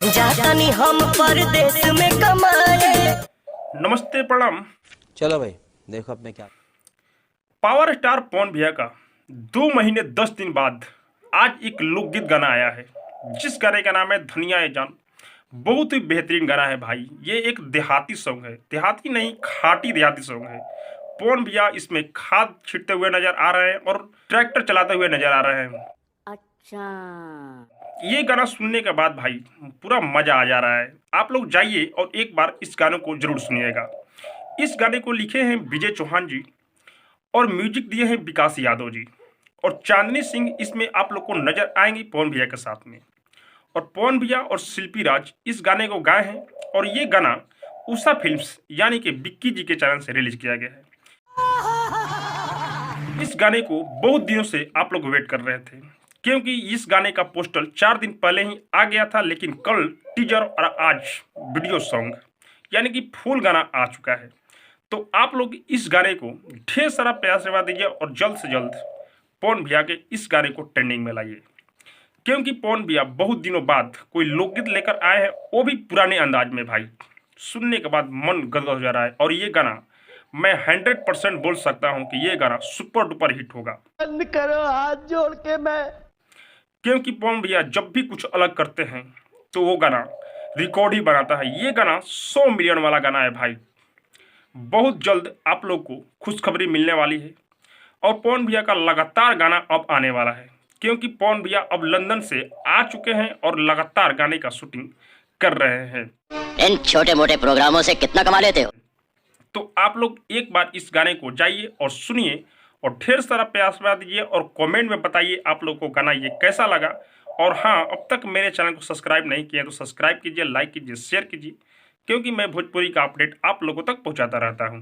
जातानी हम परदेस में कमाए। नमस्ते प्रणाम। चलो भाई देखो अब मैं क्या। पावर स्टार पवन भैया का 2 महीने 10 दिन बाद आज एक लोकगीत गाना आया है, जिस गाने का नाम है धनिया ए जान। बहुत ही बेहतरीन गाना है भाई। ये एक देहाती सॉन्ग है, देहाती नहीं खाटी देहाती सॉन्ग है। पवन भैया इसमें खाद छींटते हुए नजर आ रहे हैं और ट्रैक्टर चलाते हुए नजर आ रहे हैं। अच्छा, ये गाना सुनने के बाद भाई पूरा मजा आ जा रहा है। आप लोग जाइए और एक बार इस गाने को जरूर सुनिएगा। इस गाने को लिखे हैं विजय चौहान जी और म्यूजिक दिए हैं विकास यादव जी, और चांदनी सिंह इसमें आप लोग को नजर आएंगी पवन भैया के साथ में। और पवन भैया और शिल्पी राज इस गाने को गाए हैं, और ये गाना उषा फिल्म्स यानी कि विक्की जी के चैनल से रिलीज किया गया है। इस गाने को बहुत दिनों से आप लोग वेट कर रहे थे, क्योंकि इस गाने का पोस्टर 4 दिन पहले ही आ गया था, लेकिन कल टीजर और आज वीडियो सॉन्ग यानी कि फुल गाना आ चुका है। तो आप लोग इस गाने को ढेर सारा प्यार सेवा दीजिए और जल्द से जल्द पवन भैया के इस गाने को ट्रेंडिंग में लाइए, क्योंकि पवन भैया बहुत दिनों बाद कोई लोकगीत लेकर आए हैं, वो भी पुराने अंदाज में। भाई सुनने के बाद मन गदगद हो जा रहा है, और ये गाना मैं 100% बोल सकता हूँ कि ये गाना सुपर डुपर हिट होगा। बंद करो हाथ जोड़ के मैं। क्योंकि पवन भैया जब भी कुछ अलग करते हैं तो वो गाना रिकॉर्ड ही बनाता है। ये गाना 100 मिलियन वाला गाना है भाई। बहुत जल्द आप लोग को खुशखबरी मिलने वाली है, और पवन भैया का लगातार गाना अब आने वाला है, क्योंकि पवन भैया अब लंदन से आ चुके हैं और लगातार गाने का शूटिंग कर रहे हैं। इन छोटे मोटे प्रोग्रामों से कितना कमा लेते हो? तो आप लोग एक बार इस गाने को जाइए और सुनिए, और ढेर सारा प्यार दीजिए, और कमेंट में बताइए आप लोग को गाना ये कैसा लगा। और हाँ, अब तक मेरे चैनल को सब्सक्राइब नहीं किया तो सब्सक्राइब कीजिए, लाइक कीजिए, शेयर कीजिए, क्योंकि मैं भोजपुरी का अपडेट आप लोगों तक पहुंचाता रहता हूं।